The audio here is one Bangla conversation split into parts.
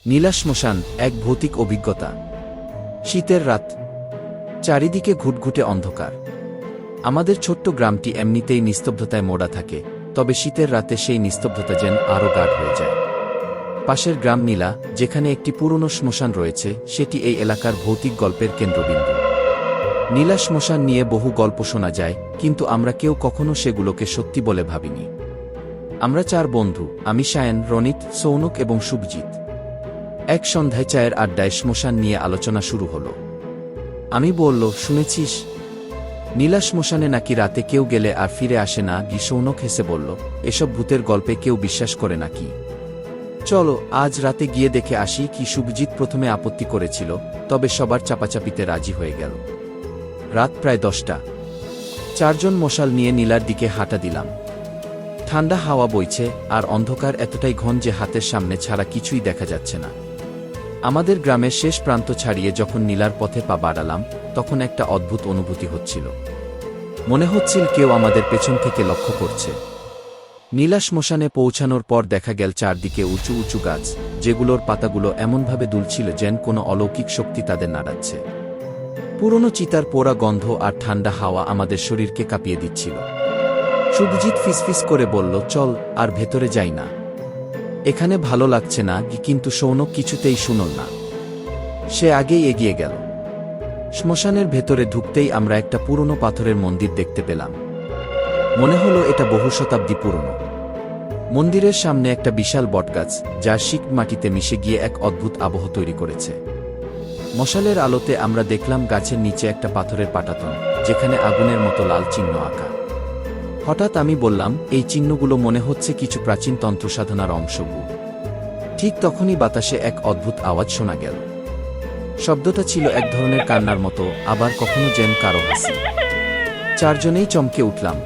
নীলা শ্মশান, এক ভৌতিক অভিজ্ঞতা। শীতের রাত, চারিদিকে ঘুটঘুটে অন্ধকার। আমাদের ছোট্ট গ্রামটি এমনিতেই নিস্তব্ধতায় মোড়া থাকে, তবে শীতের রাতে সেই নিস্তব্ধতা যেন আরও গাঢ় হয়ে যায়। পাশের গ্রাম নীলা, যেখানে একটি পুরনো শ্মশান রয়েছে, সেটি এই এলাকার ভৌতিক গল্পের কেন্দ্রবিন্দু। নীলা শ্মশান নিয়ে বহু গল্প শোনা যায়, কিন্তু আমরা কেউ কখনো সেগুলোকে সত্যি বলে ভাবিনি। আমরা 4 বন্ধু, আমি সায়ন, রনিত, সৌনক এবং শুভজিৎ। এক সন্ধ্যায় চায়ের আড্ডায় শ্মশান নিয়ে আলোচনা শুরু হলো। আমি বলল, শুনেছিস নীলা শ্মশানে নাকি রাতে কেউ গেলে আর ফিরে আসে না? সৌনক হেসে বলল, এসব ভূতের গল্পে কেউ বিশ্বাস করে নাকি? চলো আজ রাতে গিয়ে দেখে আসি। শুভজিৎ প্রথমে আপত্তি করেছিল, তবে সবার চাপাচাপিতে রাজি হয়ে গেল। রাত প্রায় 10টা। 4 জন মশাল নিয়ে নীলার দিকে হাঁটা দিলাম। ঠান্ডা হাওয়া বইছে, আর অন্ধকার এতটাই ঘন যে হাতের সামনে ছাড়া কিছুই দেখা যাচ্ছে না। আমাদের গ্রামের শেষ প্রান্ত ছাড়িয়ে যখন নীলার পথে পা বাড়ালাম, তখন একটা অদ্ভুত অনুভূতি হচ্ছিল। মনে হচ্ছিল কেউ আমাদের পেছন থেকে লক্ষ্য করছে। নীলা শ্মশানে পৌঁছানোর পর দেখা গেল চারদিকে উঁচু উঁচু গাছ, যেগুলোর পাতাগুলো এমনভাবে দুলছিল যেন কোনো অলৌকিক শক্তি তাদের নাড়াচ্ছে। পুরনো চিতার পোড়া গন্ধ আর ঠান্ডা হাওয়া আমাদের শরীরকে কাঁপিয়ে দিচ্ছিল। শুভজিৎ ফিসফিস করে বলল, চল আর ভেতরে যাই না, এখানে ভালো লাগছে না। কিন্তু সৌনক কিছুতেই শুনল না, সে আগেই এগিয়ে গেল। শ্মশানের ভেতরে ঢুকতেই আমরা একটা পুরনো পাথরের মন্দির দেখতে পেলাম। মনে হলো এটা বহু শতাব্দী পুরনো। মন্দিরের সামনে একটা বিশাল বটগাছ, যার শিক মাটিতে মিশে গিয়ে এক অদ্ভুত আবহ তৈরি করেছে। মশালের আলোতে আমরা দেখলাম গাছের নিচে একটা পাথরের পাটাতন, যেখানে আগুনের মতো লাল চিহ্ন আঁকা। হঠাৎ আমি বললাম, এই চিহ্নগুলো মনে হচ্ছে কিছু প্রাচীন তন্ত্রসাধনার অংশ। ঠিক তখনই বাতাসে এক অদ্ভুত আওয়াজ শোনা গেল। শব্দটা ছিল এক ধরনের কান্নার মতো, আবার কখনো যেন কারো হাসি। 4 জনেই চমকে উঠলাম।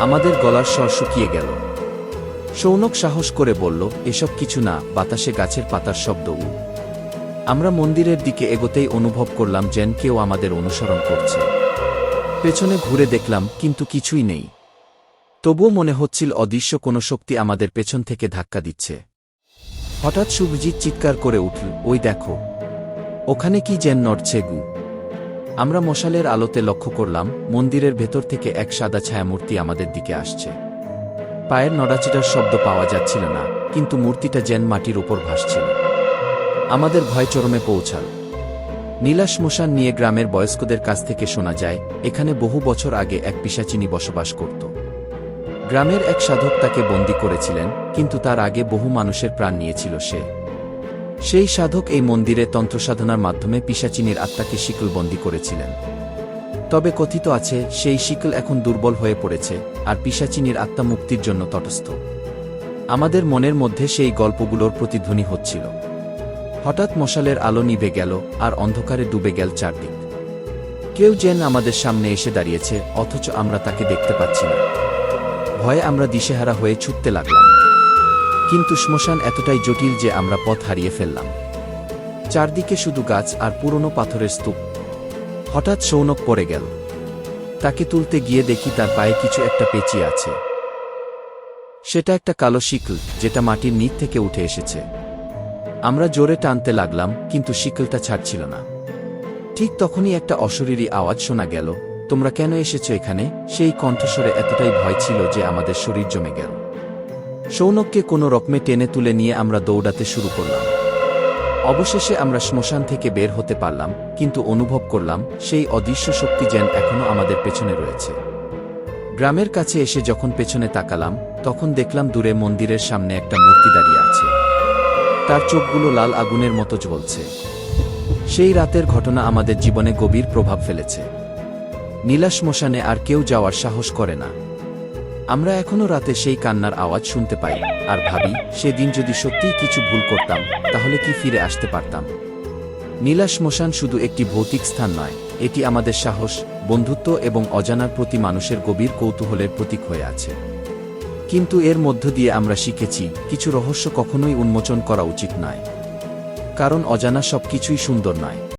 আমাদের গলার স্বর শুকিয়ে গেল। সৌনক সাহস করে বলল, এসব কিছু না, বাতাসে গাছের পাতার শব্দ। আমরা মন্দিরের দিকে এগোতেই অনুভব করলাম যেন কেউ আমাদের অনুসরণ করছে। পেছনে ঘুরে দেখলাম, কিন্তু কিছুই নেই। তবুও মনে হচ্ছিল অদৃশ্য কোনো শক্তি আমাদের পেছন থেকে ধাক্কা দিচ্ছে। হঠাৎ শুভজিৎ চিৎকার করে উঠল, ওই দেখো, ওখানে কি যেন নড়ছে। আমরা মশালের আলোতে লক্ষ্য করলাম, মন্দিরের ভেতর থেকে এক সাদা ছায়ামূর্তি আমাদের দিকে আসছে। পায়ের নড়াচড়ার শব্দ পাওয়া যাচ্ছিল না, কিন্তু মূর্তিটা যেন মাটির উপর ভাসছিল। আমাদের ভয় চরমে পৌঁছাল। নীলা শ্মশান নিয়ে গ্রামের বয়স্কদের কাছ থেকে শোনা যায়, এখানে বহু বছর আগে এক পিশাচিনী বসবাস করত। গ্রামের এক সাধক তাকে বন্দী করেছিলেন, কিন্তু তার আগে বহু মানুষের প্রাণ নিয়েছিল সে। সেই সাধক এই মন্দিরে তন্ত্রসাধনার মাধ্যমে পিশাচিনীর আত্মাকে শিকলবন্দী করেছিলেন। তবে কথিত আছে, সেই শিকল এখন দুর্বল হয়ে পড়েছে, আর পিশাচিনীর আত্মা মুক্তির জন্য তটস্থ। আমাদের মনের মধ্যে সেই গল্পগুলোর প্রতিধ্বনি হচ্ছিল। হঠাৎ মশালের আলো নিভে গেল, আর অন্ধকারে ডুবে গেল চারদিক। কেউ যেন আমাদের সামনে এসে দাঁড়িয়েছে, অথচ আমরা তাকে দেখতে পাচ্ছি না। ভয়ে আমরা দিশেহারা হয়ে ছুটতে লাগলাম। কিন্তু শ্মশান এতটাই জটিল যে আমরা পথ হারিয়ে ফেললাম। চারদিকে শুধু গাছ আর পুরনো পাথরের স্তূপ। হঠাৎ সৌনক পড়ে গেল। তাকে তুলতে গিয়ে দেখি তার পায়ে কিছু একটা পেঁচিয়ে আছে। সেটা একটা কালো শিকল, যেটা মাটির নিচ থেকে উঠে এসেছে। আমরা জোরে টানতে লাগলাম, কিন্তু শিকলটা ছাড়ছিল না। ঠিক তখনই একটা অশরীরী আওয়াজ শোনা গেল, তোমরা কেন এসেছো এখানে? সেই কণ্ঠস্বরে এতটাই ভয় ছিল যে আমাদের শরীর জমে গেল। সৌনককে কোনো রকমে টেনে তুলে নিয়ে আমরা দৌড়াতে শুরু করলাম। অবশেষে আমরা শ্মশান থেকে বের হতে পারলাম, কিন্তু অনুভব করলাম সেই অদৃশ্য শক্তি যেন এখনও আমাদের পেছনে রয়েছে। গ্রামের কাছে এসে যখন পেছনে তাকালাম, তখন দেখলাম দূরে মন্দিরের সামনে একটা মূর্তি দাঁড়িয়ে আছে। তার চোখগুলো লাল আগুনের মতো জ্বলছে। সেই রাতের ঘটনা আমাদের জীবনে গভীর প্রভাব ফেলেছে। নীলা শ্মশানে আর কেউ যাওয়ার সাহস করে না। আমরা এখনো রাতে সেই কান্নার আওয়াজ শুনতে পাই, আর ভাবি, সেদিন যদি সত্যিই কিছু ভুল করতাম, তাহলে কি ফিরে আসতে পারতাম? নীলা শ্মশান শুধু একটি ভৌতিক স্থান নয়, এটি আমাদের সাহস, বন্ধুত্ব এবং অজানার প্রতি মানুষের গভীর কৌতূহলের প্রতীক হয়ে আছে। কিন্তু এর মধ্য দিয়ে আমরা শিখেছি, কিছু রহস্য কখনোই উন্মোচন করা উচিত নয়, কারণ অজানা সবকিছুই সুন্দর নয়।